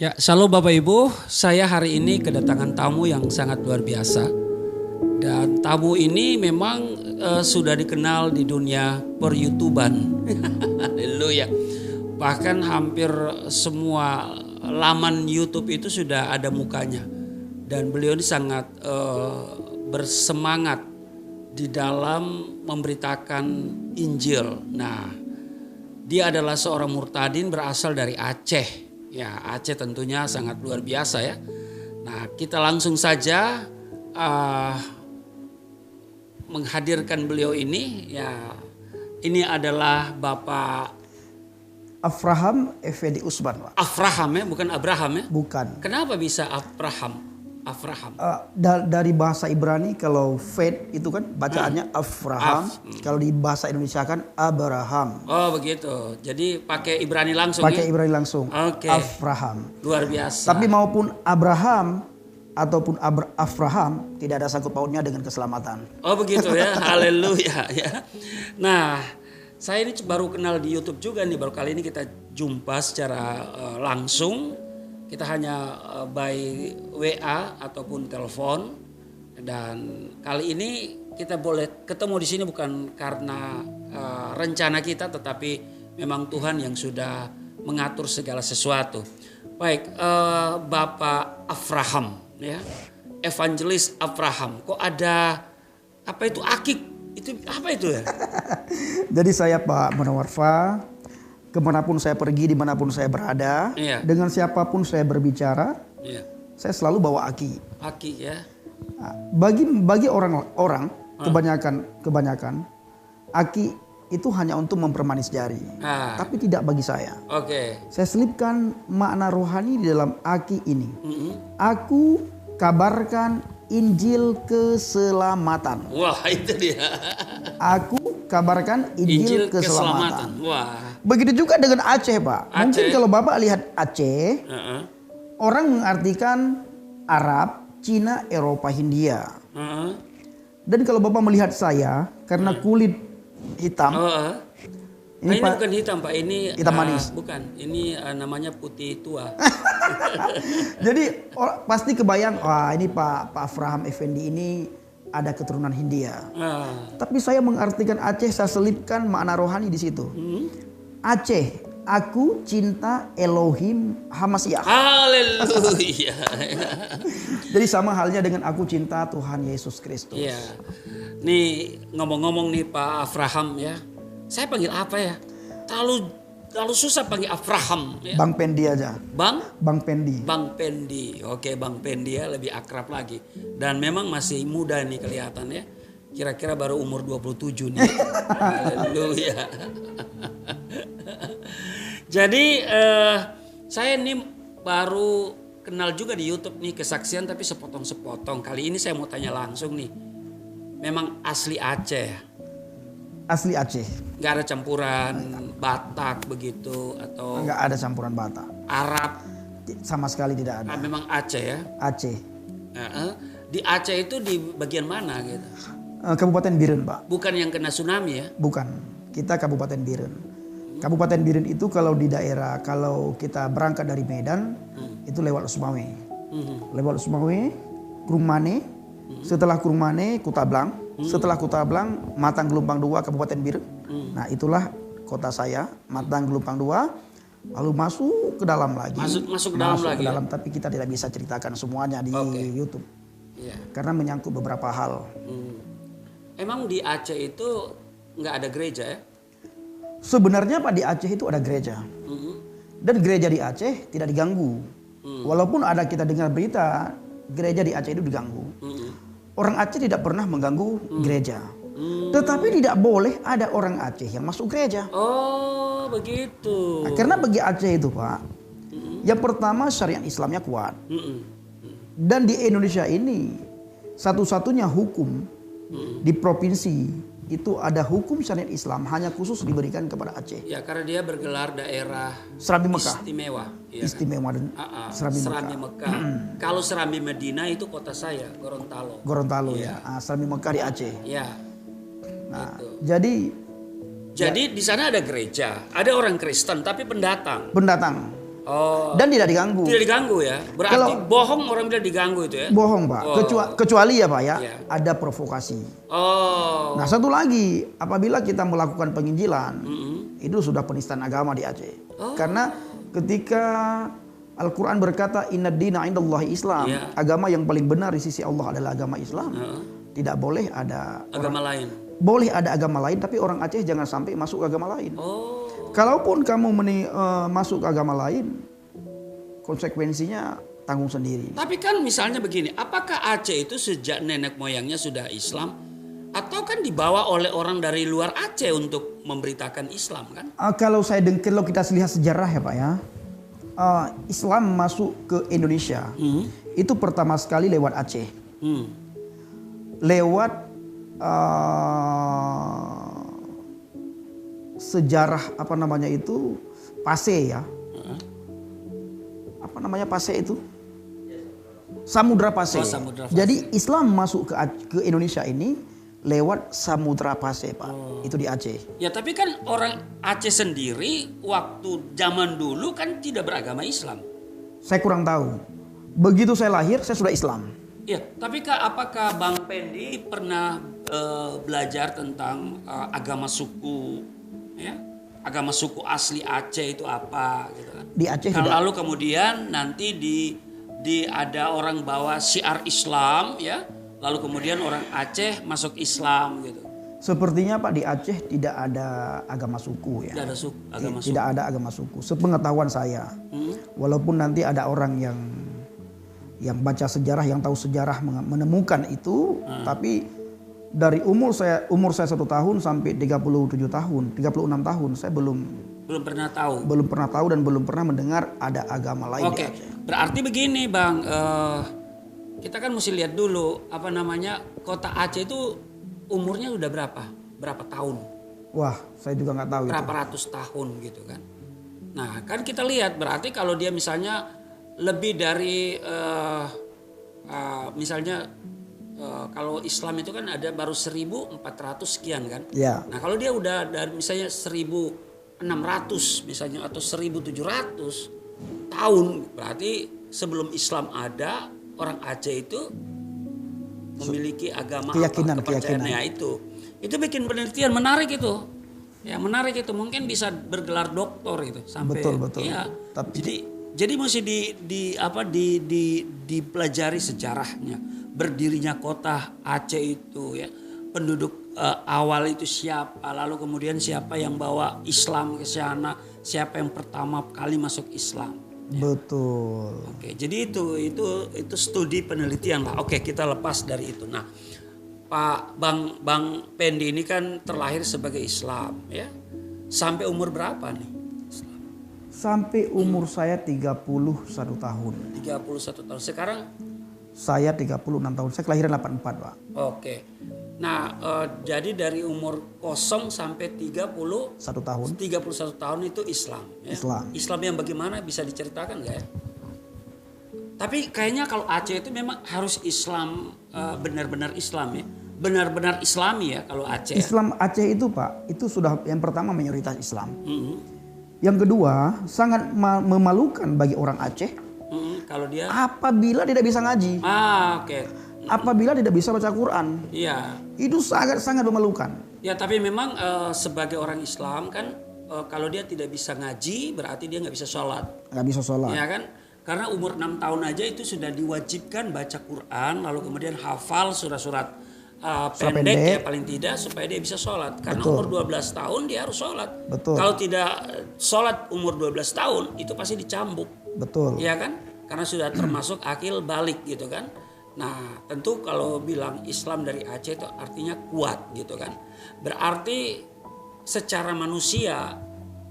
Ya, shalom Bapak Ibu, saya hari ini kedatangan tamu yang sangat luar biasa. Dan tamu ini memang sudah dikenal di dunia per-YouTuban. Haleluya. Bahkan hampir semua laman YouTube itu sudah ada mukanya. Dan beliau ini sangat bersemangat di dalam memberitakan Injil. Nah, dia adalah seorang murtadin berasal dari Aceh. Ya, Aceh tentunya sangat luar biasa ya. Nah, kita langsung saja menghadirkan beliau ini. Ya, ini adalah Bapak Afraham Effendi Usman, Pak. Afraham ya, bukan Abraham ya? Bukan. Kenapa bisa Afraham? Dari bahasa Ibrani kalau Faith itu kan bacaannya Afraham. Kalau di bahasa Indonesia kan Abraham. Oh begitu. Jadi pakai Ibrani langsung Pakai ya? Ibrani langsung. Oke. Afraham. Luar biasa. Tapi maupun Abraham ataupun Afraham tidak ada sangkut pautnya dengan keselamatan. Oh begitu ya. Haleluya ya. Nah, saya ini baru kenal di YouTube juga nih. Baru kali ini kita jumpa secara langsung. Kita hanya by WA ataupun telepon, dan kali ini kita boleh ketemu di sini bukan karena rencana kita, tetapi memang Tuhan yang sudah mengatur segala sesuatu. Baik, Bapak Afraham, ya, Evangelis Afraham. Kok ada apa itu akik? Itu apa itu ya? Jadi saya Pak Munawarfa. Kemanapun saya pergi, dimanapun saya berada, dengan siapapun saya berbicara, saya selalu bawa aki. Aki ya. Bagi orang kebanyakan aki itu hanya untuk mempermanis jari, tapi tidak bagi saya. Saya selipkan makna rohani di dalam aki ini. Aku kabarkan Injil keselamatan. Wah, itu dia. Aku kabarkan Injil keselamatan. Wah. Begitu juga dengan Aceh, Pak. Aceh. Mungkin kalau Bapak lihat Aceh, orang mengartikan Arab, Cina, Eropa, Hindia. Dan kalau Bapak melihat saya, karena kulit hitam. Ini Pak, bukan hitam, Pak. Ini hitam manis. Bukan. Ini namanya putih tua. Jadi pasti kebayang, wah ini Pak Afraham Effendi ini ada keturunan Hindia. Tapi saya mengartikan Aceh, saya selipkan makna rohani di situ. Aceh, aku cinta Elohim Hamasyah. Haleluya. Jadi sama halnya dengan aku cinta Tuhan Yesus Kristus. Iya. Nih ngomong-ngomong nih Pak Afraham ya. Saya panggil apa ya? Terlalu susah panggil Afraham ya. Bang Pendi aja. Bang Pendi. Bang Pendi. Oke, Bang Pendi ya, lebih akrab lagi. Dan memang masih muda nih kelihatan ya. Kira-kira baru umur 27 nih. Haleluya. Jadi saya ini baru kenal juga di YouTube nih kesaksian, tapi sepotong-sepotong. Kali ini saya mau tanya langsung nih. Memang asli Aceh ya? Asli Aceh. Gak ada campuran Batak begitu atau? Gak ada campuran Batak. Arab? Sama sekali tidak ada. Memang Aceh ya? Aceh. Di Aceh itu di bagian mana gitu? Kabupaten Biren, Pak. Bukan yang kena tsunami ya? Bukan. Kita Kabupaten Biren. Kabupaten Biren itu kalau di daerah, kalau kita berangkat dari Medan, itu lewat Sumawe. Lewat Sumawe, Krumane, setelah Krumane, Kutablang, setelah Kutablang, Matang Gelumpang 2, Kabupaten Biren. Nah itulah kota saya, Matang Gelumpang 2, lalu masuk ke dalam lagi. Masuk ke dalam lagi. Tapi kita tidak bisa ceritakan semuanya di YouTube. Karena menyangkut beberapa hal. Emang di Aceh itu nggak ada gereja ya? Sebenarnya Pak, di Aceh itu ada gereja. Dan gereja di Aceh tidak diganggu. Walaupun ada kita dengar berita gereja di Aceh itu diganggu. Orang Aceh tidak pernah mengganggu gereja. Tetapi tidak boleh ada orang Aceh yang masuk gereja. Oh begitu. Nah, karena bagi Aceh itu Pak, yang pertama syariat Islamnya kuat. Dan di Indonesia ini satu-satunya hukum di provinsi itu ada hukum syariat Islam hanya khusus diberikan kepada Aceh. Ya karena dia bergelar daerah Serambi Mekah. Istimewa. Ya Istimewa kan? dan Serambi Mekah. Kalau Serambi Medina itu kota saya, Gorontalo. Gorontalo ya. Serambi Mekah di Aceh. Ya. Nah, gitu. Jadi di sana ada gereja, ada orang Kristen tapi pendatang. Pendatang. Oh. Dan tidak diganggu. Tidak diganggu ya. Berarti bohong orang bilang diganggu itu ya. Bohong Pak. Oh. Kecuali ya Pak ya, Iya. ada provokasi. Oh. Nah satu lagi, apabila kita melakukan penginjilan, itu sudah penistaan agama di Aceh. Karena ketika Al-Quran berkata Inna dina indallahi Islam, Iya. agama yang paling benar di sisi Allah adalah agama Islam. Tidak boleh ada Agama lain. boleh ada agama lain, tapi orang Aceh jangan sampai masuk ke agama lain. Oh. Kalaupun kamu masuk ke agama lain, konsekuensinya tanggung sendiri. Tapi kan misalnya begini, apakah Aceh itu sejak nenek moyangnya sudah Islam, atau kan dibawa oleh orang dari luar Aceh untuk memberitakan Islam kan? Kalau kita lihat sejarah ya Pak ya, Islam masuk ke Indonesia itu pertama sekali lewat Aceh, lewat sejarah apa namanya itu Pase ya, apa namanya Pase itu? Samudra Pase. Oh, Samudra Pase. Jadi Islam masuk ke Indonesia ini lewat Samudra Pase Pak, itu di Aceh. Ya tapi kan orang Aceh sendiri waktu zaman dulu kan tidak beragama Islam. Saya kurang tahu. Begitu saya lahir, saya sudah Islam. Ya, tapi apakah Bang Pendi pernah belajar tentang agama suku, ya? Agama suku asli Aceh itu apa, gitu kan? Di Aceh Kalau tidak. lalu kemudian nanti ada orang bawa syiar Islam, ya, lalu kemudian orang Aceh masuk Islam, gitu. Sepertinya Pak di Aceh tidak ada agama suku ya. Tidak ada agama suku. Tidak ada agama suku. Sepengetahuan saya, walaupun nanti ada orang yang baca sejarah, yang tahu sejarah menemukan itu, tapi dari umur saya 1 tahun sampai 37 tahun, 36 tahun saya belum pernah tahu. Belum pernah tahu dan belum pernah mendengar ada agama lain di Oke, Aceh. berarti begini Bang, kita kan mesti lihat dulu apa namanya kota Aceh itu umurnya udah berapa tahun? Wah, saya juga nggak tahu Berapa itu. ratus tahun gitu kan? Nah, kan kita lihat berarti kalau dia misalnya lebih dari misalnya kalau Islam itu kan ada baru 1400 sekian kan? Ya. Nah, kalau dia udah dari misalnya 1600 misalnya atau 1700 tahun, berarti sebelum Islam ada orang Aceh itu memiliki agama Keyakinan. kepercayaannya itu bikin penelitian menarik itu. Ya menarik itu, mungkin bisa bergelar doktor itu sampai. Betul. Ya. Tapi Jadi mesti dipelajari sejarahnya, berdirinya kota Aceh itu ya, penduduk awal itu siapa, lalu kemudian siapa yang bawa Islam ke sana, siapa yang pertama kali masuk Islam. betul. Oke, jadi itu studi penelitian lah. Oke, kita lepas dari itu. Nah, Pak Bang Pendi ini kan terlahir sebagai Islam ya. Sampai umur berapa nih? Sampai umur saya 31 tahun. 31 tahun. Sekarang Saya 36 tahun. Saya kelahiran 84, Pak. oke. Nah, jadi dari umur 0 sampai 1 tahun. 31 tahun itu Islam. Ya? Islam. yang bagaimana bisa diceritakan nggak ya? Tapi kayaknya kalau Aceh itu memang harus Islam, benar-benar Islam ya. Benar-benar Islami ya kalau Aceh. Islam Aceh itu Pak, itu sudah yang pertama mayoritas Islam. Mhm. Yang kedua, sangat memalukan bagi orang Aceh Kalau dia, apabila tidak bisa ngaji. oke. Apabila tidak bisa baca Quran. Iya. Itu sangat memalukan. Ya tapi memang sebagai orang Islam kan kalau dia tidak bisa ngaji berarti dia nggak bisa sholat. Nggak bisa sholat. Ya kan? Karena umur 6 tahun aja itu sudah diwajibkan baca Quran, lalu kemudian hafal surat-surat pendek ya paling tidak supaya dia bisa sholat. Karena Betul. umur 12 tahun dia harus sholat. Betul. Kalau tidak sholat umur 12 tahun itu pasti dicambuk. Betul. Iya kan? Karena sudah termasuk akil balik gitu kan. Nah tentu kalau bilang Islam dari Aceh itu artinya kuat gitu kan. Berarti secara manusia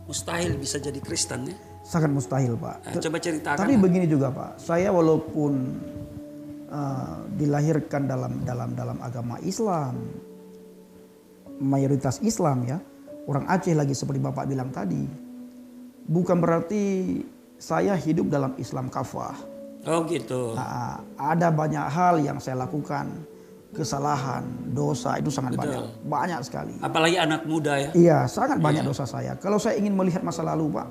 mustahil bisa jadi Kristen ya. Sangat mustahil Pak. Nah, coba ceritakan. Tapi begini juga Pak, saya walaupun dilahirkan dalam agama Islam, mayoritas Islam ya, orang Aceh lagi seperti Bapak bilang tadi, bukan berarti saya hidup dalam Islam kafah. Oh gitu. Nah, ada banyak hal yang saya lakukan, kesalahan, dosa itu sangat banyak sekali. Apalagi anak muda ya. Iya, sangat banyak dosa saya. Kalau saya ingin melihat masa lalu Pak,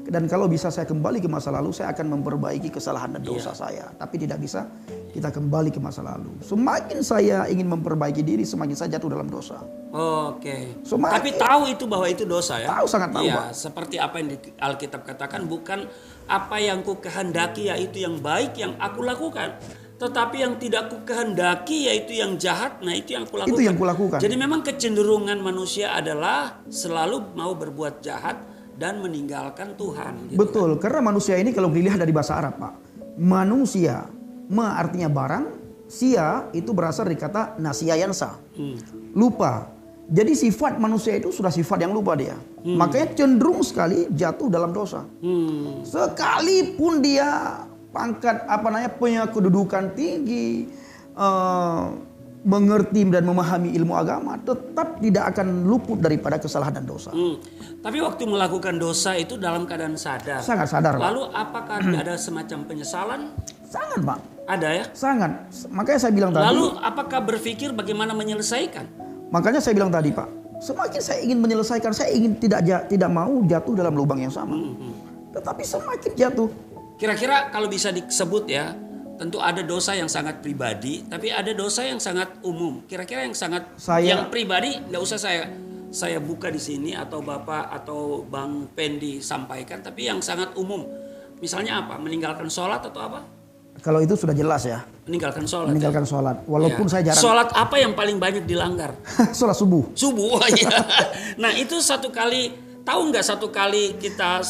Dan kalau bisa saya kembali ke masa lalu, saya akan memperbaiki kesalahan dan dosa saya. Tapi tidak bisa kita kembali ke masa lalu. Semakin saya ingin memperbaiki diri, semakin saya jatuh dalam dosa. Oke. Tapi tahu itu bahwa itu dosa ya? Tahu, sangat tahu, Pak. Seperti apa yang di Alkitab katakan, bukan apa yang ku kehendaki yaitu yang baik yang aku lakukan. Tetapi yang tidak ku kehendaki yaitu yang jahat, nah itu yang kulakukan. Itu yang kulakukan. Jadi memang kecenderungan manusia adalah selalu mau berbuat jahat dan meninggalkan Tuhan. Gitu. Betul, karena manusia ini kalau dilihat dari bahasa Arab, Pak. Manusia, artinya barang, sia itu berasal dari kata nasiya yansa. Lupa. Jadi sifat manusia itu sudah sifat yang lupa dia. Makanya cenderung sekali jatuh dalam dosa. Sekalipun dia pangkat punya kedudukan tinggi, mengerti dan memahami ilmu agama, tetap tidak akan luput daripada kesalahan dan dosa. Tapi waktu melakukan dosa itu dalam keadaan sadar. Sangat sadar, Pak. Lalu apakah ada semacam penyesalan? Sangat, Pak. Ada ya? Sangat. Makanya saya bilang tadi. Lalu apakah berpikir bagaimana menyelesaikan? Makanya saya bilang tadi, Pak. Semakin saya ingin menyelesaikan, saya ingin tidak mau jatuh dalam lubang yang sama. Tetapi semakin jatuh. Kira-kira kalau bisa disebut ya, tentu ada dosa yang sangat pribadi, tapi ada dosa yang sangat umum. Kira-kira yang sangat yang pribadi nggak usah saya buka di sini atau Bapak atau Bang Pendi sampaikan, tapi yang sangat umum. Misalnya apa? Meninggalkan sholat atau apa? Kalau itu sudah jelas ya. Meninggalkan sholat. Meninggalkan sholat. Walaupun saya jarang. Sholat apa yang paling banyak dilanggar? Sholat subuh. Subuh, iya. Nah itu satu kali. Tahu nggak satu kali kita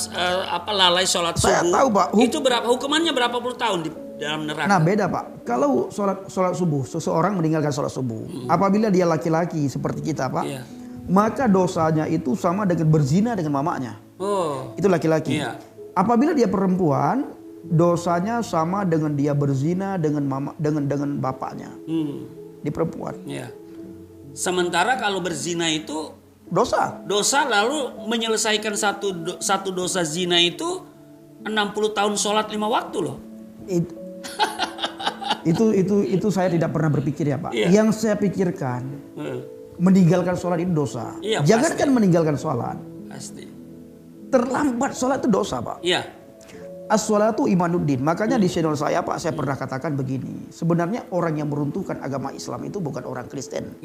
lalai sholat subuh? Saya tahu, Pak. Itu hukumannya berapa puluh tahun di dalam neraka? Nah beda, Pak. Kalau sholat subuh, seseorang meninggalkan sholat subuh. Apabila dia laki-laki seperti kita, Pak, maka dosanya itu sama dengan berzina dengan mamanya. Itu laki-laki. Apabila dia perempuan, dosanya sama dengan dia berzina dengan bapaknya. Di perempuan. Sementara kalau berzina itu dosa lalu menyelesaikan satu dosa zina itu 60 tahun sholat 5 waktu loh. Itu saya tidak pernah berpikir ya, Pak. Yang saya pikirkan meninggalkan sholat itu dosa. Jangankan meninggalkan sholat. Pasti. Terlambat sholat itu dosa, Pak. As-sholatu imanuddin. Makanya di channel saya, Pak, saya pernah katakan begini. Sebenarnya orang yang meruntuhkan agama Islam itu bukan orang Kristen.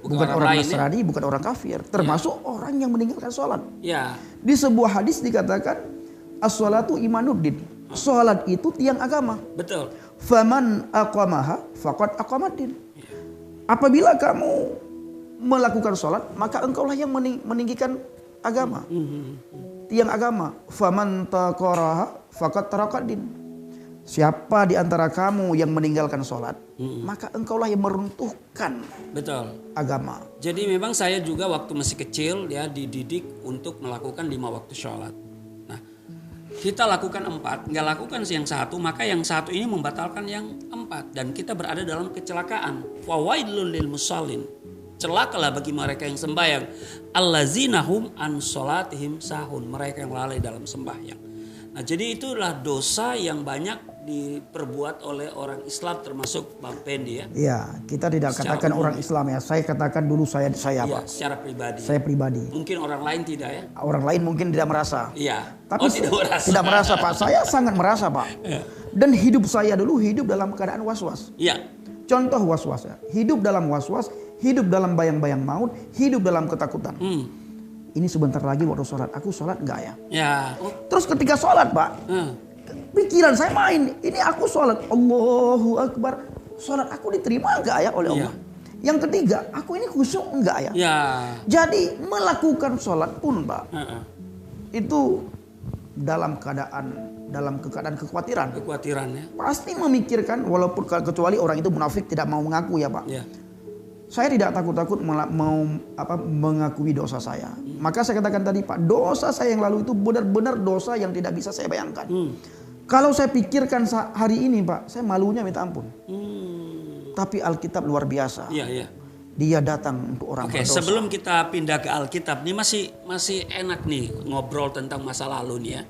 Bukan orang Nasrani, bukan orang kafir. Termasuk orang yang meninggalkan sholat. Di sebuah hadis dikatakan as-sholatu imanuddin. Sholat itu tiang agama. Betul. Faman aqamaha faqad aqamaddin. Apabila kamu melakukan sholat, maka engkaulah yang meninggikan agama. Tiang agama. Faman taqaraha faqad tarakaddin. Siapa di antara kamu yang meninggalkan sholat, maka engkaulah yang meruntuhkan agama. Jadi memang saya juga waktu masih kecil ya dididik untuk melakukan 5 waktu sholat. Nah, kita lakukan 4, nggak lakukan yang 1, maka yang 1 ini membatalkan yang 4 dan kita berada dalam kecelakaan. Fawailul lil musallin. Celakalah bagi mereka yang sembahyang. Allazina hum an sholatihim sahun. Mereka yang lalai dalam sembahyang. Nah, jadi itulah dosa yang banyak diperbuat oleh orang Islam termasuk Bang Pendi ya. Iya, kita tidak katakan orang Islam ya. Saya katakan dulu saya Pak. Secara pribadi. Saya pribadi. Mungkin orang lain tidak ya. Orang lain mungkin tidak merasa. Tapi tidak merasa, Pak. Saya sangat merasa, Pak. Dan hidup saya dulu hidup dalam keadaan was-was. Contoh was-was ya. Hidup dalam was-was, hidup dalam bayang-bayang maut, hidup dalam ketakutan. Ini sebentar lagi waktu sholat, aku sholat enggak ya? Terus ketika sholat, Pak, pikiran saya main. Ini aku sholat, Allahu Akbar. Sholat aku diterima enggak ya oleh Allah? Yang ketiga, aku ini khusyuk enggak ya? Jadi melakukan sholat pun, Pak, itu dalam keadaan kekhawatiran. Ya. Pasti memikirkan, walaupun kecuali orang itu munafik tidak mau mengaku ya, Pak. Saya tidak takut-takut mau mengakui dosa saya. Maka saya katakan tadi, Pak, dosa saya yang lalu itu benar-benar dosa yang tidak bisa saya bayangkan. Kalau saya pikirkan hari ini, Pak, saya malunya minta ampun. Tapi Alkitab luar biasa. Dia datang untuk orang berdosa. Sebelum kita pindah ke Alkitab, ini masih enak nih ngobrol tentang masa lalu nih ya.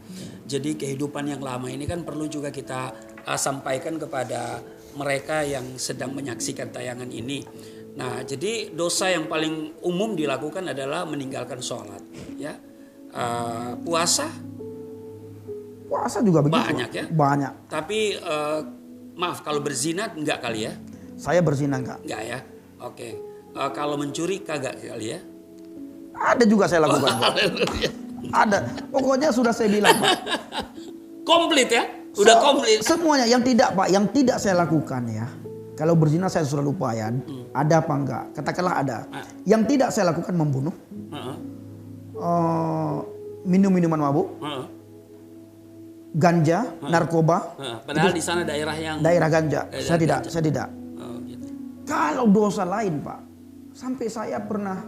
Jadi kehidupan yang lama ini kan perlu juga kita sampaikan kepada mereka yang sedang menyaksikan tayangan ini. Nah, jadi dosa yang paling umum dilakukan adalah meninggalkan sholat, ya, puasa, Puasa juga begitu. Banyak ya? Banyak. Tapi maaf, kalau berzina enggak kali ya? Saya berzina enggak. Enggak ya? Oke. Kalau mencuri kagak kali ya? Ada juga saya lakukan. Haleluya. Ada. Pokoknya sudah saya bilang, Pak. Komplit ya? Udah komplit. Semuanya yang tidak, Pak, yang tidak saya lakukan ya. Kalau berzina saya sudah lupa ya. Ada apa enggak? Katakanlah ada. Yang tidak saya lakukan membunuh. Minum minuman mabuk. Ganja, narkoba. Padahal di sana daerah yang ganja. Saya tidak. Oh, gitu. Kalau dosa lain, Pak, sampai saya pernah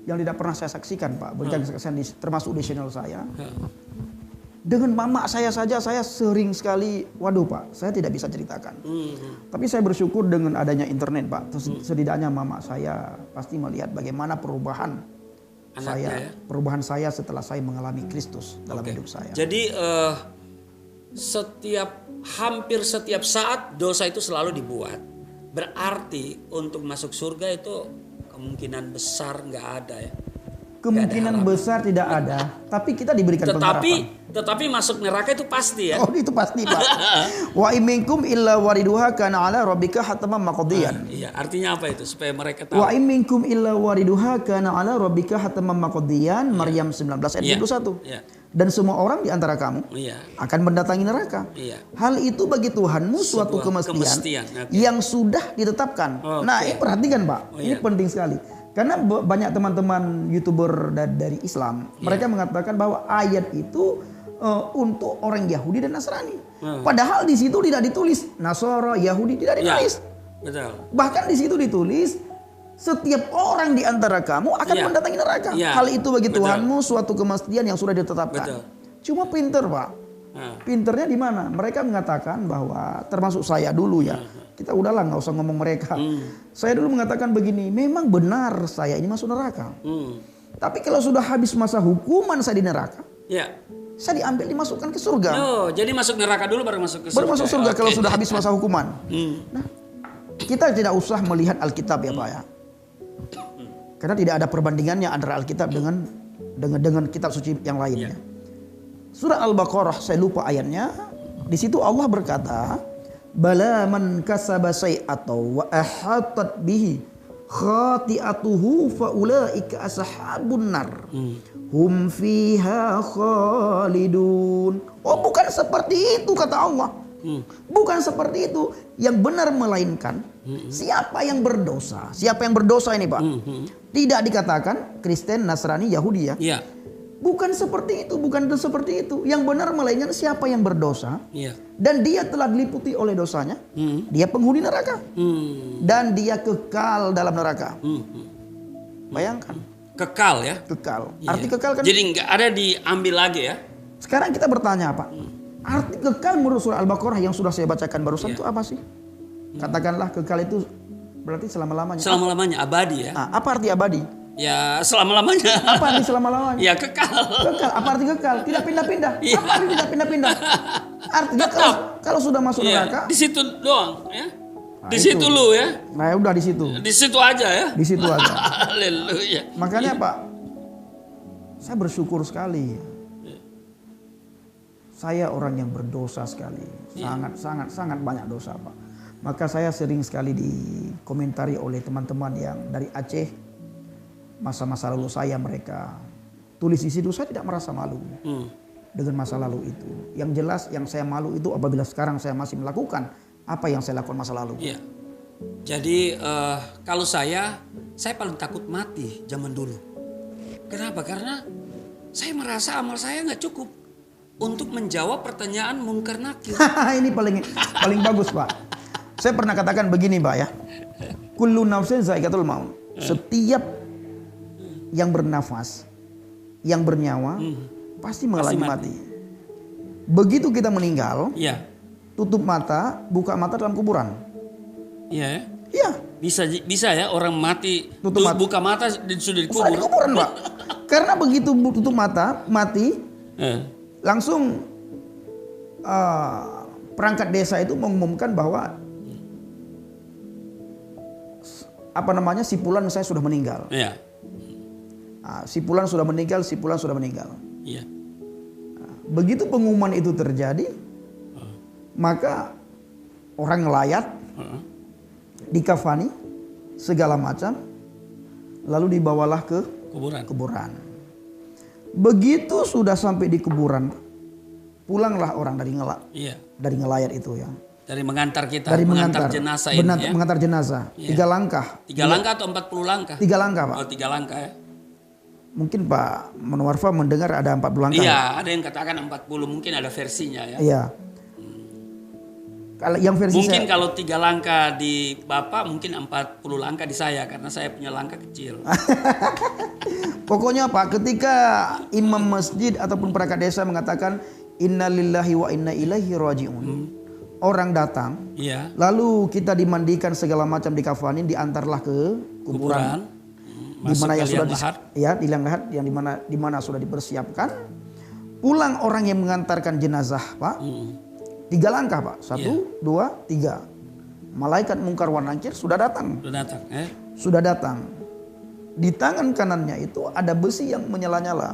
yang tidak pernah saya saksikan, Pak, berikan kesaksian termasuk di channel saya. Dengan mama saya saja saya sering sekali, waduh Pak, saya tidak bisa ceritakan. Tapi saya bersyukur dengan adanya internet, Pak. Setidaknya mama saya pasti melihat bagaimana perubahan Anaknya, perubahan saya setelah saya mengalami Kristus dalam hidup saya. Jadi hampir setiap saat dosa itu selalu dibuat. Berarti untuk masuk surga itu kemungkinan besar nggak ada ya. Kemungkinan besar tidak ada, tapi kita diberikan pengharapan. Tetapi masuk neraka itu pasti ya. Oh, itu pasti, Pak. Wa iminkum illa wariduha kana ala rabbika hataman maqdiyan. Iya, artinya apa itu? Supaya mereka tahu. Wa iminkum illa wariduha kana ala rabbika hataman maqdiyan. Maryam 19 ayat 21. Iya. Dan semua orang di antara kamu akan mendatangi neraka. Iya. Hal itu bagi Tuhanmu suatu kemestian yang sudah ditetapkan. Nah, ini perhatikan, Pak. Ini penting sekali. Karena banyak teman-teman YouTuber dari Islam, mereka mengatakan bahwa ayat itu untuk orang Yahudi dan Nasrani. Padahal di situ tidak ditulis Nasara, Yahudi, tidak ditulis. Betul. Bahkan di situ ditulis setiap orang di antara kamu akan mendatangi neraka. Hal itu bagi Tuhanmu suatu kemestian yang sudah ditetapkan. Cuma pinter, Pak. Pinternya di mana? Mereka mengatakan bahwa termasuk saya dulu ya. Kita udahlah nggak usah ngomong mereka. Saya dulu mengatakan begini, memang benar saya ini masuk neraka. Tapi kalau sudah habis masa hukuman saya di neraka, saya diambil dimasukkan ke surga. Oh, jadi masuk neraka dulu baru masuk ke surga. Baru masuk surga kalau sudah habis masa hukuman. Nah, kita tidak usah melihat Alkitab ya, Pak ya. Karena tidak ada perbandingannya antara Alkitab dengan kitab suci yang lainnya. Surah Al-Baqarah, saya lupa ayatnya. Di situ Allah berkata, bala man kasaba say'atan wa ahatat bihi khati'atuhu fa ulaika ashabun nar hum fiha khalidun. Oh, bukan seperti itu kata Allah. Bukan seperti itu. Yang benar melainkan siapa yang berdosa. Siapa yang berdosa ini, Pak? Tidak dikatakan Kristen, Nasrani, Yahudi ya. Bukan seperti itu, bukan seperti itu. Yang benar melainkan siapa yang berdosa dan dia telah diliputi oleh dosanya, dia penghuni neraka dan dia kekal dalam neraka. Bayangkan. Kekal ya? Kekal. Arti kekal kan? Jadi nggak ada diambil lagi ya? Sekarang kita bertanya, Pak. Arti kekal menurut surah Al-Baqarah yang sudah saya bacakan barusan itu apa sih? Katakanlah kekal itu berarti selama-lamanya. Selama-lamanya, abadi ya? Apa arti abadi? Ya selama-lamanya. Apa arti selama-lamanya? Ya kekal. Kekal. Apa arti kekal? Tidak pindah-pindah. Apa arti tidak pindah-pindah? Artinya kalau sudah masuk neraka. Di situ doang ya. Di situ lu ya. Nah, udah di situ. Di situ aja ya. Di situ aja. Haleluya. Makanya Pak, saya bersyukur sekali. Saya orang yang berdosa sekali. Sangat banyak dosa, Pak. Maka saya sering sekali dikomentari oleh teman-teman yang dari Aceh. Masa-masa lalu saya mereka tulis di situ, saya tidak merasa malu dengan masa lalu itu. Yang jelas yang saya malu itu apabila sekarang saya masih melakukan apa yang saya lakukan masa lalu. Iya. Jadi kalau saya paling takut mati zaman dulu. Kenapa? Karena saya merasa amal saya nggak cukup untuk menjawab pertanyaan mungkar nakir. Ini paling bagus, Pak. Saya pernah katakan begini, Pak ya. Kullu nafsin za'iqatul maut. Setiap yang bernafas, yang bernyawa, pasti mengalami mati. Begitu kita meninggal, tutup mata, buka mata dalam kuburan. Iya. Iya. Bisa ya orang mati tutup mata, buka mata sudah dikubur. Sudah dikuburan, Pak. Karena begitu tutup mata, mati, langsung perangkat desa itu mengumumkan bahwa si Fulan saya sudah meninggal. Iya. Si Fulan sudah meninggal, si Fulan sudah meninggal. Iya. Begitu pengumuman itu terjadi, maka orang ngelayat, dikafani, segala macam, lalu dibawalah ke kuburan. Begitu sudah sampai di kuburan, pulanglah orang dari ngelayat itu ya. Dari mengantar kita, mengantar jenazah ini ya. Mengantar jenazah. 3 langkah. 3 langkah atau 40 langkah? 3 langkah, Pak. Oh, 3 langkah ya. Mungkin Pak Manuarfa mendengar ada 40 langkah. Iya, ada yang katakan 40, mungkin ada versinya ya. Iya. Kalau yang versi mungkin saya, kalau 3 langkah di Bapak, mungkin 40 langkah di saya karena saya punya langkah kecil. Pokoknya Pak, ketika imam masjid ataupun perangkat desa mengatakan innalillahi wa inna ilaihi rajiun. Orang datang, lalu kita dimandikan segala macam, dikafanin, diantarlah ke kuburan. Di mana yang sudah di liang lahat yang di mana sudah dipersiapkan. Pulang orang yang mengantarkan jenazah, Pak. 3 langkah, Pak. 1, 2, 3. Malaikat mungkar wa nakir sudah datang. Sudah datang. Di tangan kanannya itu ada besi yang menyala-nyala.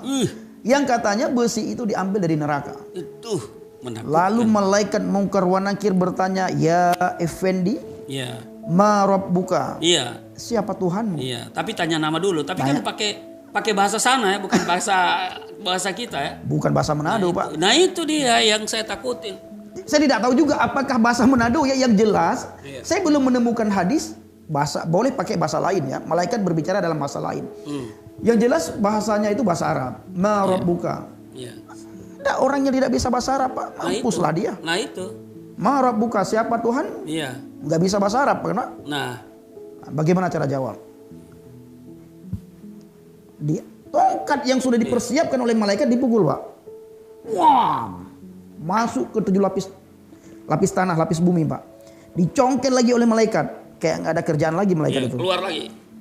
Yang katanya besi itu diambil dari neraka. Itu menakutkan. Lalu malaikat mungkar wa nakir bertanya, "Ya Effendi, ma rabbuka?" Siapa Tuhanmu? Tapi tanya nama dulu. Tapi kan pakai bahasa sana ya, bukan bahasa kita ya. Bukan bahasa Manado, Pak. Nah itu dia yang saya takutin. Saya tidak tahu juga apakah bahasa Manado ya, yang jelas. Saya belum menemukan hadis bahasa boleh pakai bahasa lain ya. Malaikat berbicara dalam bahasa lain. Yang jelas bahasanya itu bahasa Arab. Ma rabbuka. Ada orang yang tidak bisa bahasa Arab, Pak. Mampuslah dia. Nah itu. Ma rabbuka, siapa Tuhan? Nggak bisa bahasa Arab, karena. Bagaimana cara jawab? Di tongkat yang sudah dipersiapkan oleh malaikat dipukul, Pak. Wah, masuk ke 7 lapis tanah, lapis bumi, Pak. Dicongkel lagi oleh malaikat, kayak nggak ada kerjaan lagi malaikat itu.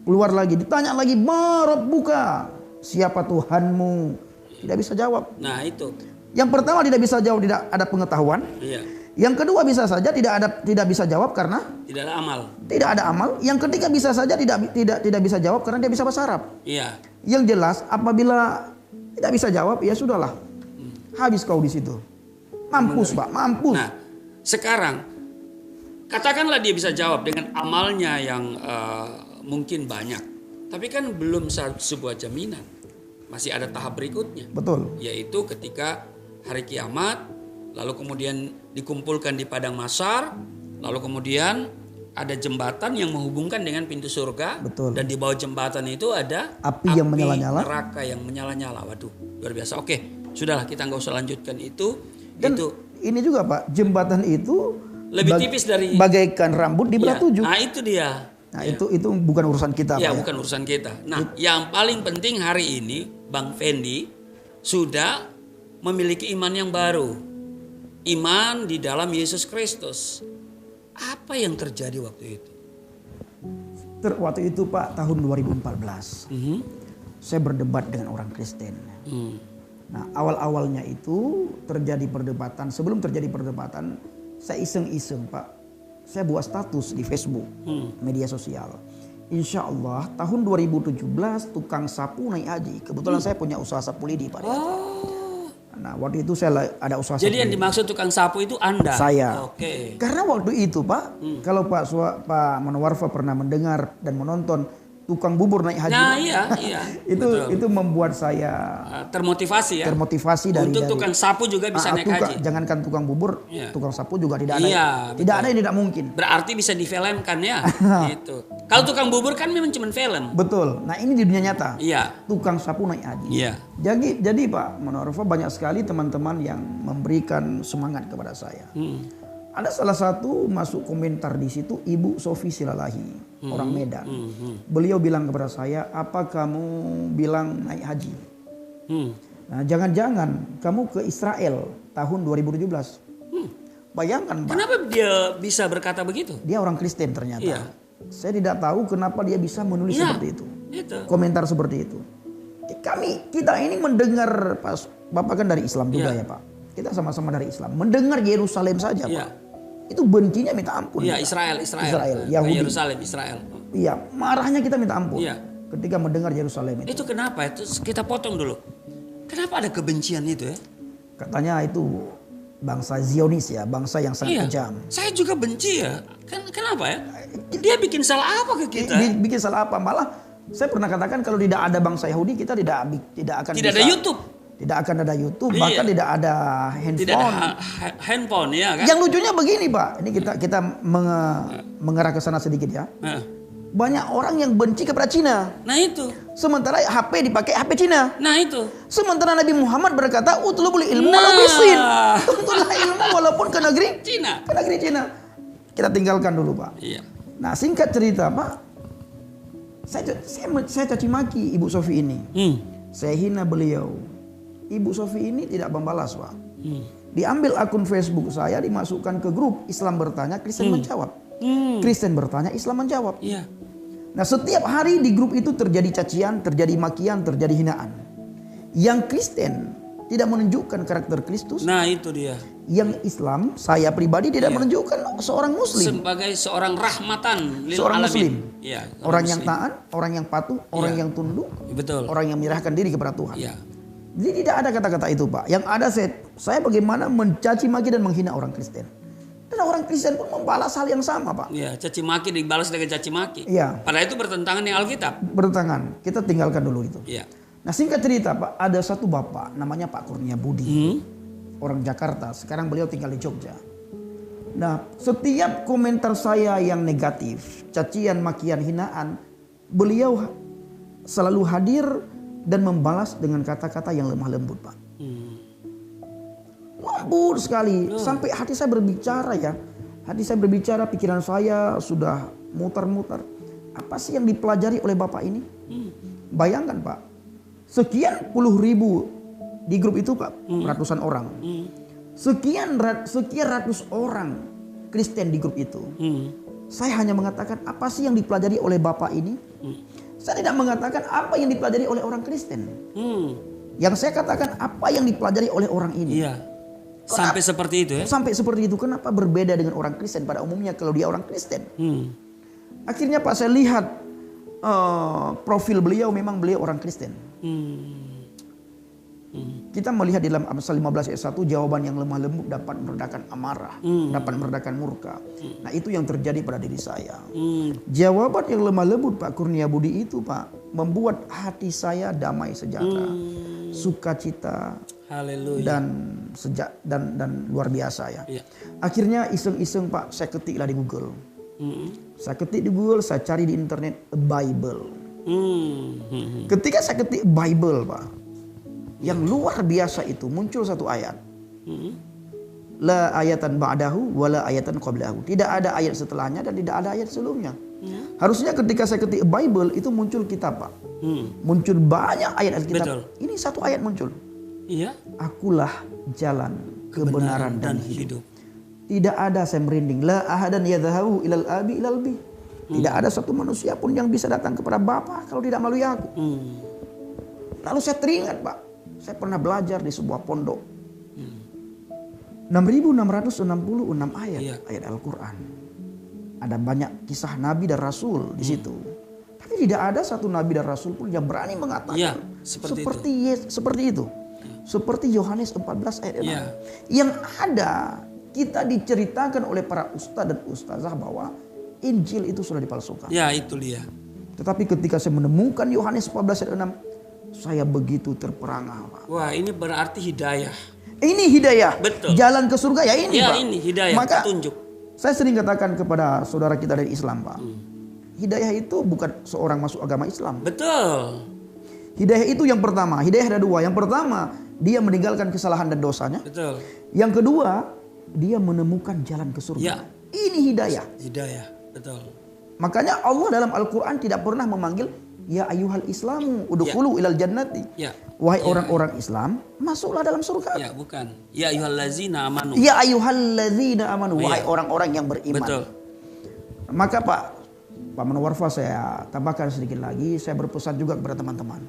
Keluar lagi, ditanya lagi, ma rabbuka, siapa Tuhanmu? Tidak bisa jawab. Nah itu. Yang pertama tidak bisa jawab, tidak ada pengetahuan. Yang kedua bisa saja tidak bisa jawab karena tidak ada amal. Tidak ada amal. Yang ketiga bisa saja tidak bisa jawab karena dia bisa bahasa Arab. Yang jelas apabila tidak bisa jawab ya sudahlah. Habis kau di situ. Mampus, Pak, mampus. Nah, sekarang katakanlah dia bisa jawab dengan amalnya yang mungkin banyak. Tapi kan belum sebuah jaminan. Masih ada tahap berikutnya. Betul. Yaitu ketika hari kiamat, lalu kemudian dikumpulkan di padang mahsyar, lalu kemudian ada jembatan yang menghubungkan dengan pintu surga. Betul. Dan di bawah jembatan itu ada api yang menyala-nyala, neraka yang menyala-nyala. Waduh, luar biasa. Oke, sudahlah, kita nggak usah lanjutkan itu. Dan ini juga, Pak, jembatan itu lebih tipis dari bagaikan rambut di belah 7. Nah itu dia. Nah itu bukan urusan kita, Pak. Bukan urusan kita. Nah yang paling penting hari ini Bang Fendi sudah memiliki iman yang baru. Iman di dalam Yesus Kristus. Apa yang terjadi waktu itu? Waktu itu, Pak, tahun 2014. Saya berdebat dengan orang Kristen. Nah, awal-awalnya itu terjadi perdebatan. Sebelum terjadi perdebatan, saya iseng-iseng, Pak. Saya buat status di Facebook, media sosial. Insya Allah tahun 2017 tukang sapu naik haji. Kebetulan saya punya usaha sapu lidi, Pak. Nah, waktu itu saya ada usaha sapu. Jadi yang dimaksud tukang sapu itu Anda? Saya. Oke. Karena waktu itu, Pak, kalau Pak Manuarfa pernah mendengar dan menonton tukang bubur naik haji. Nah, iya. itu membuat saya termotivasi ya. Termotivasi untuk tukang sapu juga bisa naik haji. Jangankan tukang bubur, tukang sapu juga tidak ada. Tidak ada yang tidak mungkin. Berarti bisa difilmkan ya. Gitu. Kalau tukang bubur kan memang cuma film. Betul. Nah, ini di dunia nyata. Iya. Tukang sapu naik haji. Iya. Jadi Pak Manuarfa, banyak sekali teman-teman yang memberikan semangat kepada saya. Ada salah satu masuk komentar di situ, Ibu Sofi Silalahi, orang Medan. Beliau bilang kepada saya, apa kamu bilang naik haji? Nah, jangan-jangan kamu ke Israel tahun 2017. Bayangkan, Pak. Kenapa dia bisa berkata begitu? Dia orang Kristen ternyata. Iya. Saya tidak tahu kenapa dia bisa menulis seperti itu. Komentar seperti itu. Kita ini mendengar, Bapak kan dari Islam juga ya, Pak. Kita sama-sama dari Islam. Mendengar Yerusalem saja, Pak. Itu bencinya minta ampun. Iya, Israel. Yahudi. Yerusalem, Israel. Iya, marahnya kita minta ampun. Ketika mendengar Yerusalem itu. Itu kenapa? Itu kita potong dulu. Kenapa ada kebencian itu ya? Katanya itu bangsa Zionis ya, bangsa yang sangat Iya. kejam. Saya juga benci ya. Kenapa ya? Dia bikin salah apa ke kita? Bikin salah apa? Malah saya pernah katakan kalau tidak ada bangsa Yahudi kita tidak akan Tidak bisa, ada YouTube. tidak akan ada YouTube, Iya. bahkan tidak ada handphone. Tidak ada handphone ya kan? Yang lucunya begini Pak, ini kita mengarah ke sana sedikit ya. Nah, Banyak orang yang benci kepada Cina, nah itu. sementara HP dipakai HP Cina. Nah itu. Sementara Nabi Muhammad berkata, "Utlubul ilmu walau bisin." Tuntutlah ilmu walaupun ke negeri Cina. Cina. Kita tinggalkan dulu Pak. Iya. Nah singkat cerita Pak, saya caci maki Ibu Sofi ini. Saya hina beliau. Ibu Sofi ini tidak membalas Pak. Diambil akun Facebook saya, dimasukkan ke grup Islam bertanya, Kristen menjawab. Kristen bertanya, Islam menjawab. Iya. Nah setiap hari di grup itu terjadi cacian, terjadi makian, terjadi hinaan. Yang Kristen tidak menunjukkan karakter Kristus. Nah itu dia. Yang Islam, saya pribadi tidak menunjukkan seorang Muslim. Sebagai seorang rahmatan lil Seorang alamin. Muslim. Iya. Orang yang taat, orang yang patuh, orang yang tunduk, Betul. orang yang menyerahkan diri kepada Tuhan. Iya. Jadi tidak ada kata-kata itu Pak. Yang ada saya bagaimana mencaci maki dan menghina orang Kristen. Dan orang Kristen pun membalas hal yang sama Pak. Iya, caci maki dibalas dengan caci maki. Iya. Padahal itu bertentangan dengan Alkitab. Bertentangan. Kita tinggalkan dulu itu. Iya. Nah singkat cerita Pak, ada satu bapak namanya Pak Kurnia Budi. Orang Jakarta, sekarang beliau tinggal di Jogja. Nah setiap komentar saya yang negatif, cacian, makian, hinaan, beliau selalu hadir dan membalas dengan kata-kata yang lemah lembut Pak. Lembut sekali, sampai hati saya berbicara ya. Hati saya berbicara, pikiran saya sudah muter-muter. Apa sih yang dipelajari oleh bapak ini? Bayangkan Pak, sekian puluh ribu di grup itu Pak, ratusan orang. Sekian ratus orang Kristen di grup itu. Saya hanya mengatakan apa sih yang dipelajari oleh bapak ini? Saya tidak mengatakan apa yang dipelajari oleh orang Kristen. Yang saya katakan apa yang dipelajari oleh orang ini. Iya. Sampai seperti itu ya. Sampai seperti itu. Kenapa berbeda dengan orang Kristen pada umumnya kalau dia orang Kristen? Akhirnya Pak saya lihat profil beliau, memang beliau orang Kristen. Kita melihat di dalam Amsal 15 ayat 1, jawaban yang lemah lembut dapat meredakan amarah, dapat meredakan murka. Nah itu yang terjadi pada diri saya. Jawaban yang lemah lembut Pak Kurnia Budi itu Pak membuat hati saya damai sejahtera, sukacita, Haleluya. dan luar biasa ya. Iya. Akhirnya iseng-iseng Pak saya ketiklah di Google. Saya ketik di Google, saya cari di internet Bible. Ketika saya ketik Bible Pak, yang luar biasa itu muncul satu ayat. La ayatan ba'dahu wala ayatan qablahu. Tidak ada ayat setelahnya dan tidak ada ayat sebelumnya. Harusnya ketika saya ketik Bible itu muncul kitab Pak. Muncul banyak ayat Alkitab. Betul. Ini satu ayat muncul. Iya. Akulah jalan kebenaran dan hidup. Tidak ada, saya merinding. La ahadan yadhahu ilal abi ilal bi. Tidak ada satu manusia pun yang bisa datang kepada Bapa kalau tidak melalui aku. Lalu saya teringat Pak, saya pernah belajar di sebuah pondok. 6.666 ayat, Iya. ayat Al-Quran. Ada banyak kisah Nabi dan Rasul di situ. Tapi tidak ada satu Nabi dan Rasul pun yang berani mengatakan Iya, seperti itu. Seperti Yohanes 14 ayat 6. Iya. Yang ada kita diceritakan oleh para ustadz dan ustazah bahwa Injil itu sudah dipalsukan. Ya itu dia. Tetapi ketika saya menemukan Yohanes 14 ayat 6, saya begitu terperangah Pak. Wah ini berarti hidayah. Ini hidayah. Betul. Jalan ke surga ya ini Ya Pak. ini hidayah, Maka petunjuk. saya sering katakan kepada saudara kita dari Islam Pak. Hidayah itu bukan seorang masuk agama Islam. Betul. Hidayah itu yang pertama. Hidayah ada dua. Yang pertama, dia meninggalkan kesalahan dan dosanya. Betul. Yang kedua, dia menemukan jalan ke surga. Ya. Ini hidayah. Hidayah. Betul. Makanya Allah dalam Al-Quran tidak pernah memanggil ya ayyuhal islamu udkhulu ilal jannati. Ya. Wahai orang-orang Islam, masuklah dalam surga. Ya bukan. Ya ayyuhallazina amanu. Ya ayyuhalladzina amanu. Ya. Wahai orang-orang yang beriman. Betul. Maka Pak Manwarfa saya tambahkan sedikit lagi. Saya berpesan juga kepada teman-teman.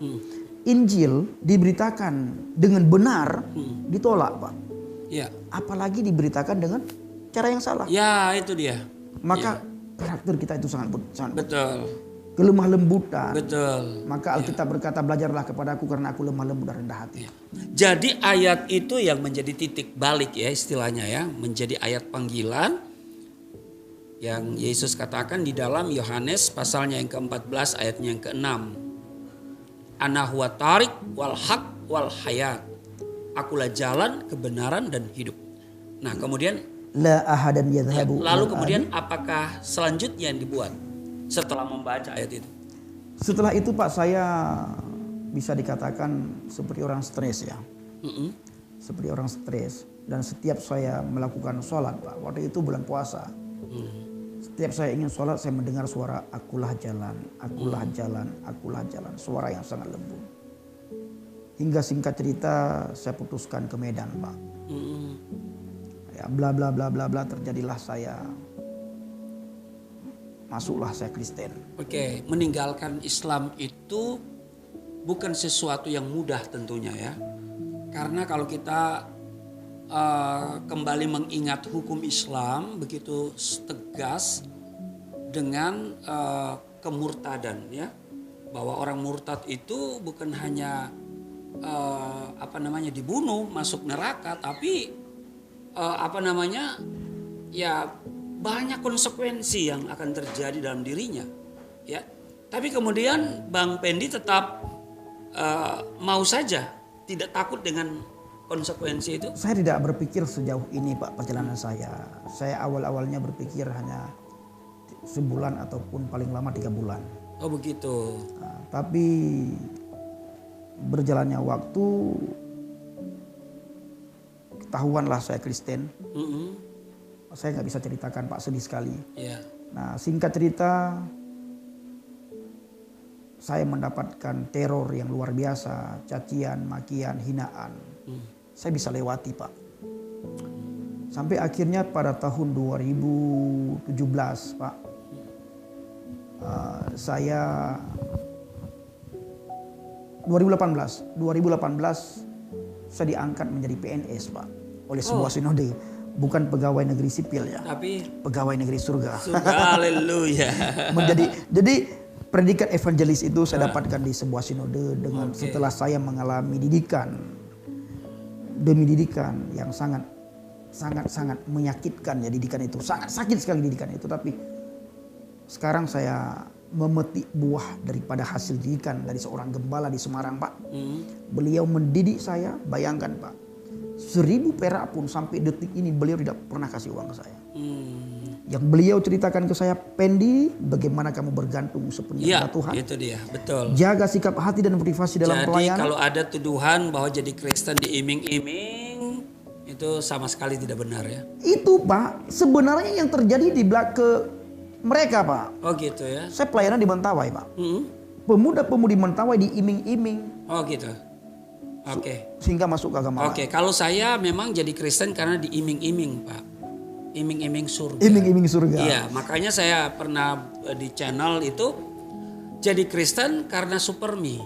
Injil diberitakan dengan benar ditolak Pak. Ya. Apalagi diberitakan dengan cara yang salah. Ya itu dia. Maka karakter kita itu sangat Betul. kelemah lembutan. Betul. Maka Alkitab berkata, belajarlah kepadaku karena aku lemah lembut dan rendah hati. Jadi ayat itu yang menjadi titik balik ya istilahnya ya. Menjadi ayat panggilan yang Yesus katakan di dalam Yohanes pasalnya yang ke-14 ayatnya yang ke-6. Ana huwa tariq wal haq wal hayat. Akulah jalan, kebenaran dan hidup. Nah kemudian La ahadan yadhabu. lalu kemudian apakah selanjutnya yang dibuat setelah membaca ayat itu? Setelah itu Pak, saya bisa dikatakan seperti orang stres ya. Seperti orang stres. Dan setiap saya melakukan sholat Pak, waktu itu bulan puasa. Setiap saya ingin sholat, saya mendengar suara akulah jalan, akulah jalan, akulah jalan. Suara yang sangat lembut. Hingga singkat cerita saya putuskan ke Medan Pak. Ya bla bla bla bla bla, terjadilah saya, masuklah saya Kristen. Oke, meninggalkan Islam itu bukan sesuatu yang mudah tentunya ya. Karena kalau kita kembali mengingat hukum Islam begitu tegas dengan kemurtadan ya. Bahwa orang murtad itu bukan hanya dibunuh, masuk neraka, tapi ya banyak konsekuensi yang akan terjadi dalam dirinya ya. Tapi kemudian Bang Pendi tetap mau saja, tidak takut dengan konsekuensi itu. Saya tidak berpikir sejauh ini Pak perjalanan saya. Saya awal-awalnya berpikir hanya sebulan ataupun paling lama 3 bulan. Oh begitu. Nah, tapi berjalannya waktu ketahuanlah saya Kristen. Saya nggak bisa ceritakan Pak, sedih sekali. Yeah. Nah singkat cerita, saya mendapatkan teror yang luar biasa, cacian, makian, hinaan. Saya bisa lewati Pak. Sampai akhirnya pada tahun 2017 Pak, saya 2018 saya diangkat menjadi PNS Pak oleh sebuah sinode, bukan pegawai negeri sipil ya, tapi pegawai negeri surga. Haleluya. Jadi predikat evangelis itu saya dapatkan di sebuah sinode dengan setelah saya mengalami didikan demi didikan yang sangat menyakitkan ya. Didikan itu sangat sakit sekali didikan itu, tapi sekarang saya memetik buah daripada hasil didikan dari seorang gembala di Semarang Pak. Beliau mendidik saya, bayangkan Pak, 1.000 perak pun sampai detik ini beliau tidak pernah kasih uang ke saya. Yang beliau ceritakan ke saya, Pendi, bagaimana kamu bergantung sepenuhnya pada Tuhan. Itu dia, betul. Jaga sikap hati dan motivasi dalam pelayanan. Jadi kalau ada tuduhan bahwa jadi Kristen diiming-iming, itu sama sekali tidak benar ya. Itu Pak, sebenarnya yang terjadi di belakang mereka Pak. Oh gitu ya. Saya pelayanan di Mentawai Pak. Pemuda-pemudi Mentawai diiming-iming. Oh gitu. Oke. Sehingga masuk ke agama. Oke, kalau saya memang jadi Kristen karena diiming-iming Pak. Iming-iming surga. Iming-iming surga. Iya, makanya saya pernah di channel itu jadi Kristen karena Supermi.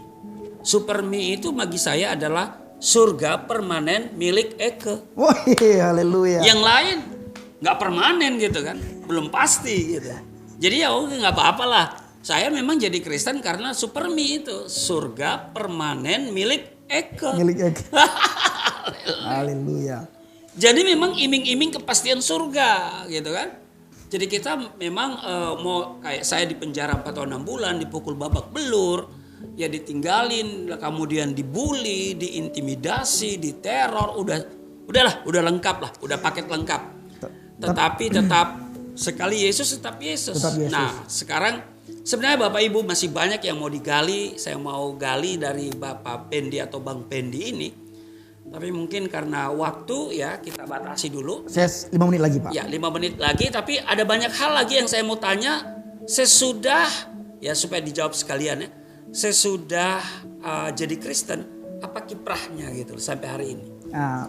Supermi itu bagi saya adalah surga permanen milik Eke. Wah, haleluya. Yang lain nggak permanen gitu kan, belum pasti gitu. Jadi ya oke, nggak apa-apalah. Saya memang jadi Kristen karena Supermi itu surga permanen milik Eke. Milik Eke. Haleluya. Jadi memang iming-iming kepastian surga gitu kan. Jadi kita memang mau kayak saya di penjara 4 tahun 6 bulan, dipukul babak belur, ya ditinggalin, kemudian dibully, diintimidasi, diteror, udah lengkap lah, udah paket lengkap. Tetapi tetap sekali Yesus tetap Yesus. Nah, sekarang sebenarnya Bapak Ibu masih banyak yang mau digali, saya mau gali dari Bapak Pendi atau Bang Pendi ini. Tapi mungkin karena waktu ya kita batasi dulu. Saya 5 menit lagi Pak. Ya 5 menit lagi, tapi ada banyak hal lagi yang saya mau tanya sesudah ya supaya dijawab sekalian ya. Sesudah jadi Kristen, apa kiprahnya gitu sampai hari ini?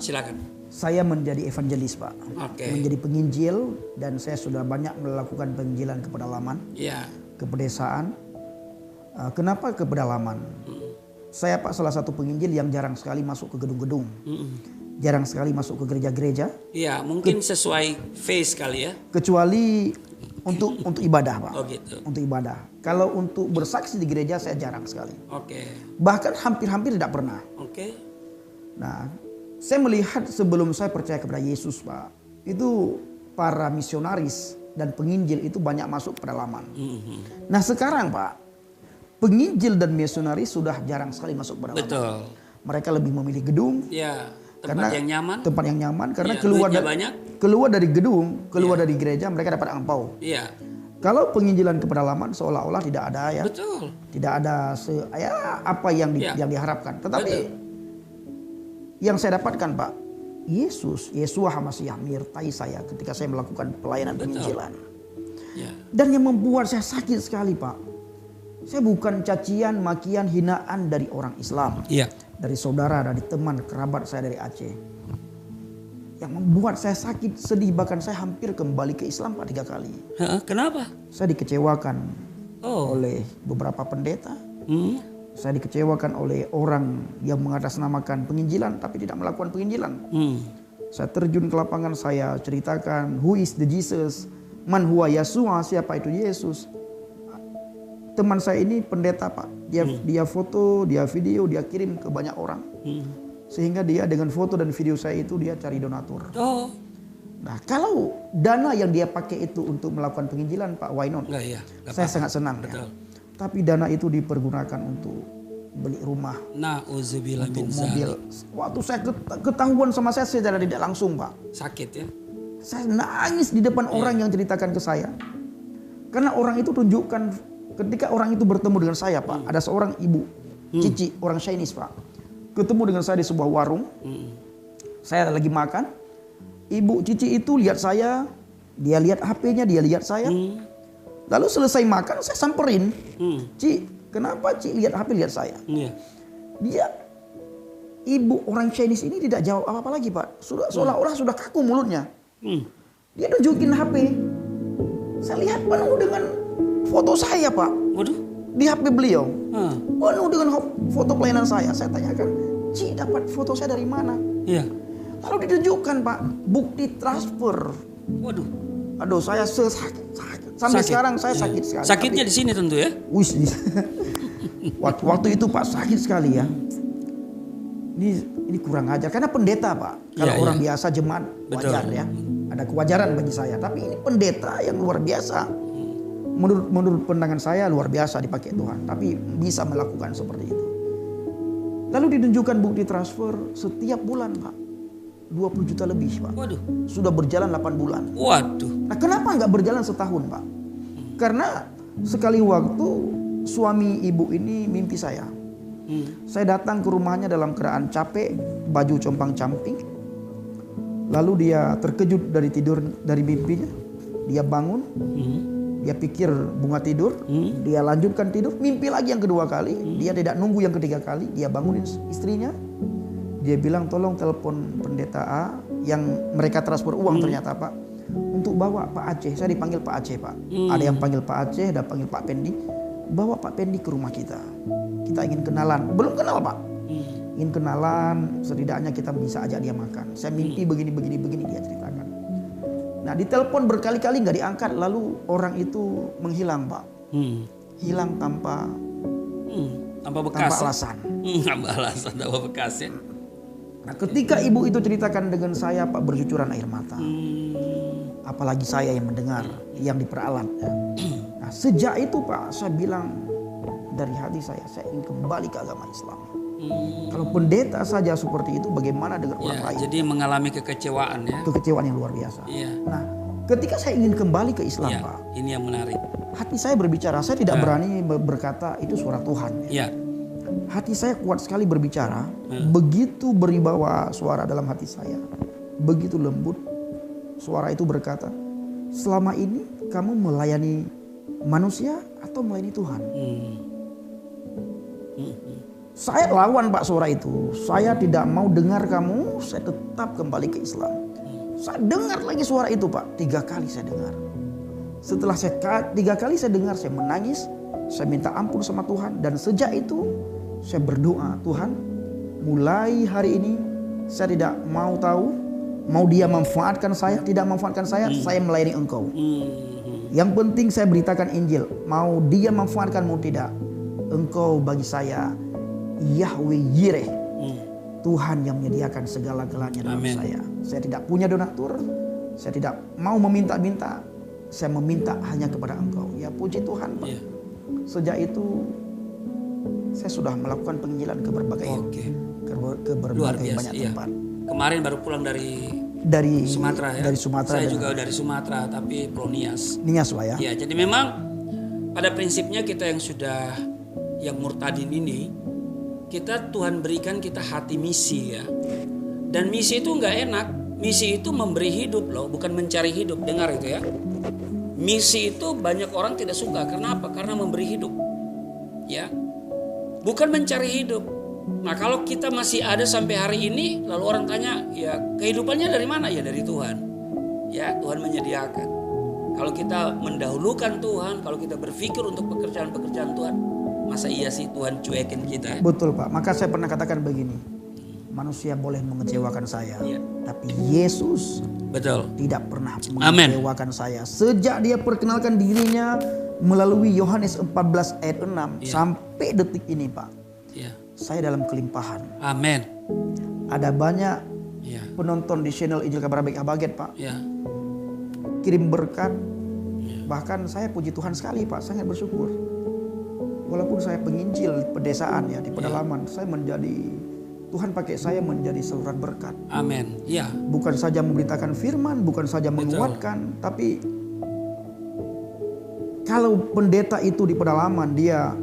Silakan. Saya menjadi evangelis Pak. Menjadi penginjil dan saya sudah banyak melakukan penginjilan ke pedalaman. Ya. Ke pedesaan. Kenapa ke pedalaman? Saya Pak salah satu penginjil yang jarang sekali masuk ke gedung-gedung. Jarang sekali masuk ke gereja-gereja. Iya, mungkin sesuai face kali ya. Kecuali Untuk ibadah, Pak. Oh gitu. Untuk ibadah. Kalau untuk bersaksi di gereja saya jarang sekali. Oke. Bahkan hampir-hampir tidak pernah. Oke. Nah, saya melihat sebelum saya percaya kepada Yesus, Pak, itu para misionaris dan penginjil itu banyak masuk ke pedalaman. Nah sekarang, Pak, penginjil dan misionaris sudah jarang sekali masuk ke pedalaman. Betul. Mereka lebih memilih gedung. Ya, tempat yang nyaman. Tempat yang nyaman karena Ya, keluar dari gedung, keluar dari gereja mereka dapat angpau. Iya. Kalau penginjilan ke pedalaman seolah-olah tidak ada ya. Betul. Tidak ada apa yang diharapkan. Tetapi yang saya dapatkan, Pak, Yesua HaMasiah menyertai saya ketika saya melakukan pelayanan penginjilan. Ya. Dan yang membuat saya sakit sekali, Pak. Saya bukan cacian, makian, hinaan dari orang Islam. Iya. Dari saudara, dari teman, kerabat saya dari Aceh. Yang membuat saya sakit, sedih, bahkan saya hampir kembali ke Islam, Pak, 3 kali. Kenapa? Saya dikecewakan oleh beberapa pendeta. Saya dikecewakan oleh orang yang mengatasnamakan penginjilan tapi tidak melakukan penginjilan. Saya terjun ke lapangan, saya ceritakan who is the Jesus, man huwa Yesua, siapa itu Yesus. Teman saya ini pendeta, Pak. Dia foto, dia video, dia kirim ke banyak orang. Sehingga dia dengan foto dan video saya itu dia cari donatur. Nah, kalau dana yang dia pakai itu untuk melakukan penginjilan, Pak, why not? Saya sangat senang. Ya. Tapi dana itu dipergunakan untuk beli rumah, untuk mobil. Waktu saya ketahuan sama saya secara tidak langsung, Pak. Sakit ya? Saya nangis di depan orang yang ceritakan ke saya. Karena orang itu tunjukkan, ketika orang itu bertemu dengan saya, Pak, ada seorang ibu, Cici, orang Chinese, Pak. Ketemu dengan saya di sebuah warung. Saya lagi makan. Ibu Cici itu lihat saya, dia lihat HP-nya, dia lihat saya. Lalu selesai makan, saya samperin. Ci, kenapa Ci lihat HP, lihat saya? Dia, ibu orang Chinese ini tidak jawab apa-apa lagi, Pak. Seolah-olah sudah kaku mulutnya. Dia tunjukin HP. Saya lihat penuh dengan foto saya, Pak. Di HP beliau. Penuh dengan foto pelayanan saya. Saya tanyakan, Ci, dapat foto saya dari mana? Lalu ditunjukkan, Pak, bukti transfer. Aduh, saya sampai sekarang saya sakit sekali. Sakitnya di sini tentu ya? Waktu itu, Pak, sakit sekali ya. Ini kurang ajar karena pendeta, Pak. Kalau orang biasa jemaat wajar ya. Ada kewajaran bagi saya, tapi ini pendeta yang luar biasa. Menurut pandangan saya luar biasa dipakai Tuhan, tapi bisa melakukan seperti itu. Lalu ditunjukkan bukti transfer setiap bulan, Pak. 20 juta lebih, Pak. Sudah berjalan 8 bulan. Nah, kenapa nggak berjalan setahun, Pak? Karena sekali waktu suami ibu ini mimpi saya. Saya datang ke rumahnya dalam keadaan capek, baju compang-camping. Lalu dia terkejut dari mimpinya. Dia bangun. Dia pikir bunga tidur, dia lanjutkan tidur, mimpi lagi yang kedua kali, dia tidak nunggu yang ketiga kali, dia bangunin istrinya, dia bilang tolong telepon pendeta A yang mereka transfer uang ternyata, Pak, untuk bawa Pak Aceh. Saya dipanggil Pak Aceh, Pak. Ada yang panggil Pak Aceh, ada panggil Pak Pendi, bawa Pak Pendi ke rumah kita. Kita ingin kenalan, belum kenal, Pak. Ingin kenalan, setidaknya kita bisa ajak dia makan. Saya mimpi begini dia ceritakan. Nah, ditelepon berkali-kali nggak diangkat, lalu orang itu menghilang, Pak. Hilang tanpa bekas. Tanpa alasan. Tanpa alasan, tanpa bekas ya. Nah, ketika ibu itu ceritakan dengan saya, Pak, bercucuran air mata. Apalagi saya yang mendengar, yang diperalat. Ya. Nah, sejak itu, Pak, saya bilang dari hati saya ingin kembali ke agama Islam. Kalau pendeta saja seperti itu, bagaimana dengan orang lain? Jadi mengalami kekecewaan ya. Kekecewaan yang luar biasa. Nah, ketika saya ingin kembali ke Islam, Pak, ini yang menarik. Hati saya berbicara, saya tidak berani berkata itu suara Tuhan. Hati saya kuat sekali berbicara, begitu beribawa suara dalam hati saya, begitu lembut, suara itu berkata, selama ini kamu melayani manusia atau melayani Tuhan? Saya lawan, Pak, suara itu. Saya tidak mau dengar kamu, saya tetap kembali ke Islam. Saya dengar lagi suara itu, Pak. 3 kali saya dengar. Setelah 3 kali saya dengar, saya menangis. Saya minta ampun sama Tuhan. Dan sejak itu, saya berdoa, Tuhan, mulai hari ini, saya tidak mau tahu, mau dia manfaatkan saya, tidak manfaatkan saya melayani Engkau. Yang penting saya beritakan Injil. Mau dia manfaatkan mau tidak. Engkau bagi saya Yahweh Yireh. Tuhan yang menyediakan segala-galanya dalam saya. Saya tidak punya donatur. Saya tidak mau meminta-minta. Saya meminta hanya kepada Engkau. Ya puji Tuhan Pak. Sejak itu saya sudah melakukan penginjilan ke berbagai banyak tempat. Kemarin baru pulang dari Sumatera ya. Dari Sumatera. Saya juga dari Sumatera tapi pro Nias. Nias Pak ya. Ya, jadi memang pada prinsipnya kita yang murtadin ini, kita Tuhan berikan kita hati misi ya. Dan misi itu nggak enak. Misi itu memberi hidup loh, bukan mencari hidup. Dengar itu ya. Misi itu banyak orang tidak suka. Kenapa? Karena memberi hidup. Ya. Bukan mencari hidup. Nah, kalau kita masih ada sampai hari ini, lalu orang tanya, ya kehidupannya dari mana? Ya dari Tuhan. Ya, Tuhan menyediakan. Kalau kita mendahulukan Tuhan, kalau kita berpikir untuk pekerjaan-pekerjaan Tuhan, masa iya sih Tuhan cuekin kita? Betul Pak. Maka saya pernah katakan begini. Manusia boleh mengecewakan saya, tapi Yesus tidak pernah mengecewakan saya. Sejak dia perkenalkan dirinya melalui Yohanes 14 ayat 6 sampai detik ini Pak. Saya dalam kelimpahan. Amin. Ada banyak penonton di channel Injil Kabar Baik Habaget Pak. Kirim berkat. Bahkan saya puji Tuhan sekali Pak, sangat bersyukur. Walaupun saya penginjil pedesaan ya di pedalaman, Tuhan pakai saya menjadi saluran berkat. Amin. Ya. Bukan saja memberitakan firman, bukan saja menguatkan, tapi kalau pendeta itu di pedalaman dia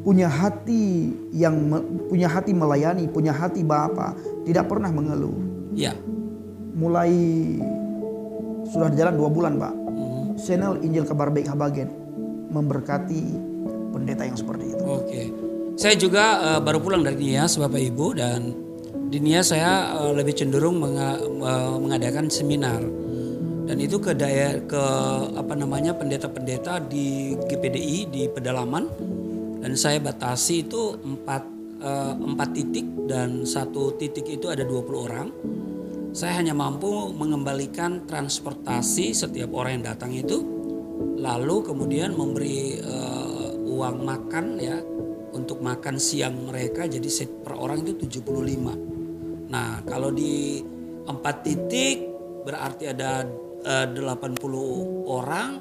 punya hati melayani, punya hati Bapa, tidak pernah mengeluh. Ya. Mulai sudah jalan 2 bulan Pak. Channel Injil Kabar Baik Habaget memberkati pendeta yang seperti itu. Oke. Saya juga baru pulang dari Nias Bapak Ibu, dan di Nias saya lebih cenderung mengadakan seminar. Dan itu ke pendeta-pendeta di GPDI di pedalaman, dan saya batasi itu 4 titik, dan 1 titik itu ada 20 orang. Saya hanya mampu mengembalikan transportasi setiap orang yang datang itu, lalu kemudian memberi uang makan ya untuk makan siang mereka, jadi per orang itu 75. Nah, kalau di 4 titik berarti ada 80 orang,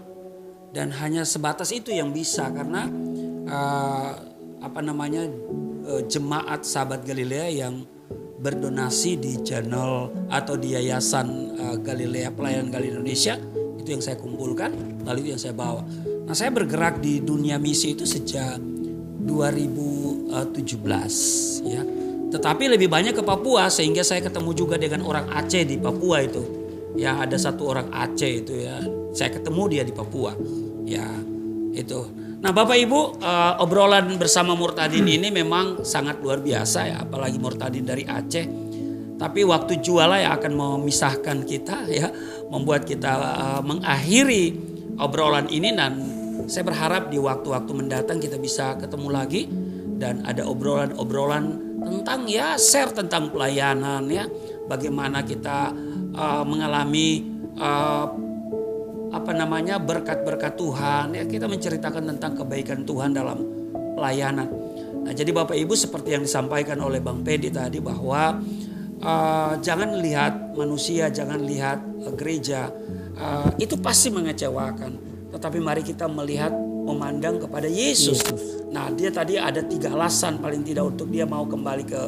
dan hanya sebatas itu yang bisa karena jemaat Sahabat Galilea yang berdonasi di channel atau di Yayasan Galilea Pelayanan Galilea Indonesia, itu yang saya kumpulkan, lalu itu yang saya bawa. Nah, saya bergerak di dunia misi itu sejak 2017 ya. Tetapi lebih banyak ke Papua, sehingga saya ketemu juga dengan orang Aceh di Papua itu. Ya, ada 1 orang Aceh itu ya. Saya ketemu dia di Papua. Ya, itu. Nah, Bapak Ibu, obrolan bersama murtadin ini memang sangat luar biasa ya, apalagi murtadin dari Aceh. Tapi waktu jualah yang akan memisahkan kita ya, membuat kita mengakhiri obrolan ini, dan saya berharap di waktu-waktu mendatang kita bisa ketemu lagi dan ada obrolan-obrolan tentang ya share tentang pelayanan ya, bagaimana kita mengalami berkat-berkat Tuhan ya, kita menceritakan tentang kebaikan Tuhan dalam pelayanan. Nah, jadi Bapak Ibu, seperti yang disampaikan oleh Bang Pedi tadi, bahwa jangan lihat manusia, jangan lihat gereja, itu pasti mengecewakan. Tetapi mari kita memandang kepada Yesus. Nah, dia tadi ada 3 alasan paling tidak untuk dia mau kembali ke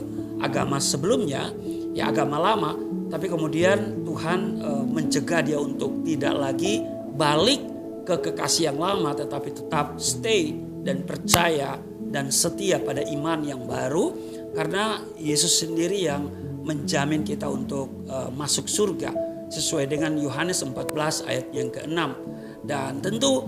agama sebelumnya, ya agama lama. Tapi kemudian Tuhan mencegah dia untuk tidak lagi balik ke kekasih yang lama, tetapi tetap stay dan percaya dan setia pada iman yang baru. Karena Yesus sendiri yang menjamin kita untuk masuk surga sesuai dengan Yohanes 14 ayat yang ke-6. Dan tentu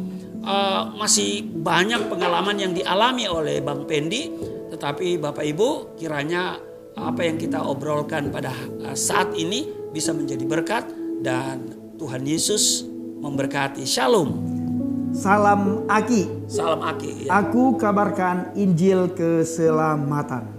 masih banyak pengalaman yang dialami oleh Bang Pendi, tetapi Bapak Ibu, kiranya apa yang kita obrolkan pada saat ini bisa menjadi berkat, dan Tuhan Yesus memberkati. Shalom. Salam Aki. Salam Aki. Ya. Aku kabarkan Injil keselamatan.